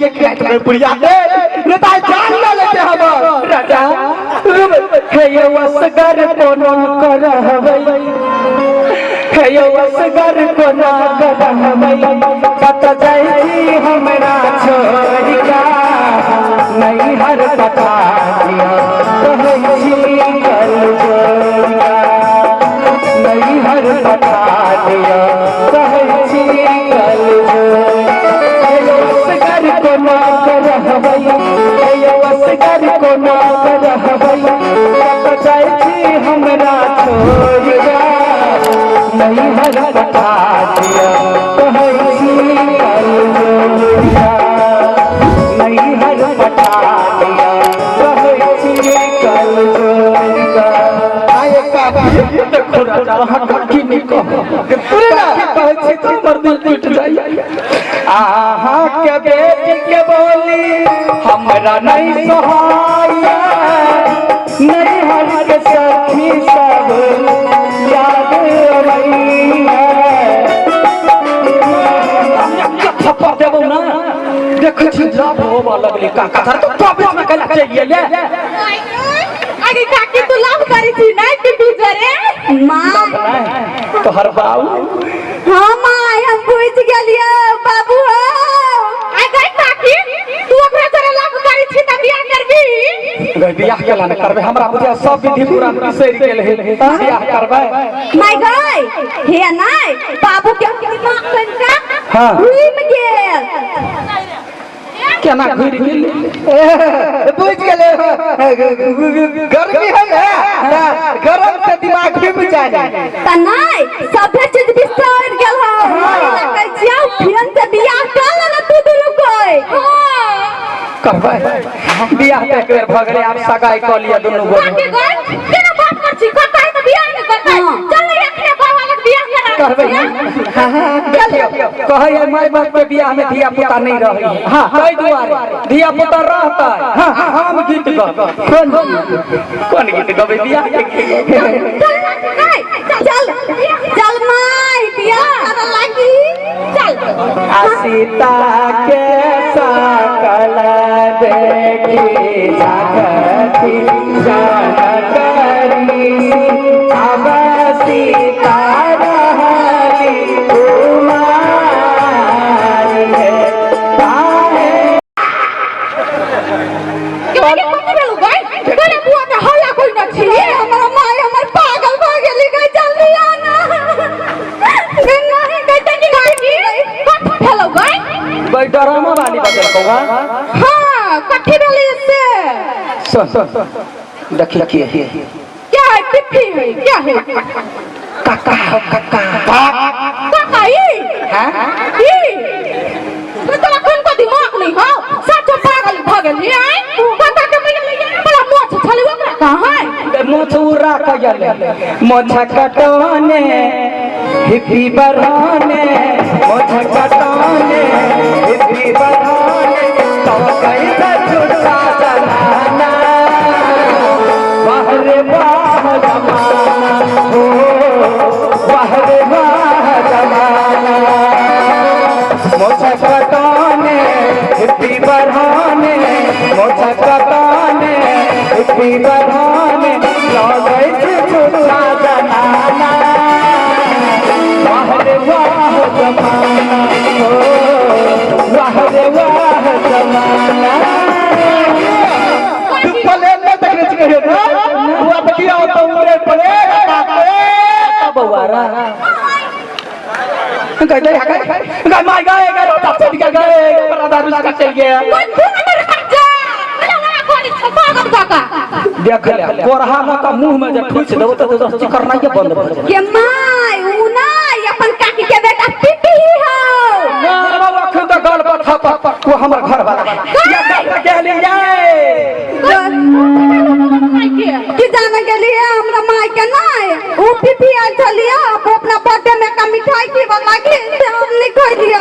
के खेत में बुढ़िया दे नेता जान ना लेते हम राजा हे ये वसगर कोनो करहबै हे ये वसगर कोनो करहबै कत जाई हमरा छोड़ का नहीं हर पता दिया कहै छी कल जोड़ा नहीं हर पता दिया कहै छी कल वसगर कोनो करहबै हे वसगर कोनो करहबै कत जाई हमरा छोड़ का नहीं हर पता दिया कहै छी कल जोड़ा नहीं हर पता दिया कहै छी कल जोड़ा आए का देखो राजा हकी नहीं कहो पूरे ना कहै छी तो हमर दिल टूट जाई आहा के बेटी के बोली हमरा नहीं सहाय नहीं हर के सखी सब याद रही थप्पड़ देबो ना देखै छी जाब होबा लगली का कथर तो कबे में कला चाहिए ले अरे काकी तू लाभ करी थी ना कि बिजरे मां तो हर बाबू हां मां हम बुझ गेलिए बाबू आई गई काकी तू ओकरा जरा लाभ करी थी त बियाह करबी गई बियाह केला न करबे हमरा बुझिया सब विधि पूरा बिसरि गेल है बियाह करबे माय गई हे नहीं बाबू के दिमाग कनका हां घूम गेल केना घुर गेल बुझ गेले गर्मी है ना गरम से दिमाग घूम जाए त नहीं सब चीज बिसर गेल हो कह जाओ फिर से बियाह कर लेना तू दुनु कोई करबे बियाह त एक बेर भ गेले आब सगाई क लिया दुनु गोरे केना बात कर छी करता है तो बियाह नहीं करता चल एखने घर वाला बियाह करा करबे देखियो कहै माय बाप के बियाह में धिया पुता नहीं रही हां कई दुआरे धिया पुता रहता हां हम गीत ग कौन गीत गबे बियाह के चल चल माय बियाह कर लागी चल सीता के सकल देखी जागती जानकरी अब सीता रहली कुमारी है काहे के कोनी भेलु गई तोरे बुआ के हल्ला कोई न छी हमरा माय हमर पागल भ गेली गई जल्दी आना नहीं कहते कि काकी कठ भेलु गई भाई डरामा वाली बदल कौवा हां कठी भेली से सुन देखिए क्या है पिप्पी है क्या है काका काका काका ये हां तो कौन को दिमाग नहीं हो सच पागल भ गेली आई काका के मैं बड़ा मोछ छली ओकरा कहां है मोछुरा कजले मोछ कटवाने हिप्पी बरहाने मोछ कटवाने हिप्पी बरहाने तो कैसे छुटा जलाना बाहरे बाह जमाना हो बाहरे बाह जमाना मोछ कटवाने हिप्पी बरहाने मोछ कटवाने हिप्पी बरहाने तो कैसे छुटा जलाना वाह रे वाह जमाना हो वाह रे वाह जमाना तू पले न तक रच ना हुआ बकिया तो उरे पले बवारा गए गए माय गए गए रोटा चढ़ गए बड़ा दारू का चल गया देख ले कोरहा में का मुंह में जब ठुस देबो तो चिकर नहीं के बंद भ जाए के माय उ नहीं अपन काकी के बेटा पिपी हो ना बाबा खुद गल पर थप वो हमर घर वाला या के ले जाए कि जाने के लिए हमरा माय के नहीं उ पिपी आ चलिए अब अपना बर्थडे में का मिठाई की वाला के हम नहीं कोई दिया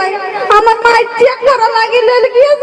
हमर माय चेक कर लागी ले लिया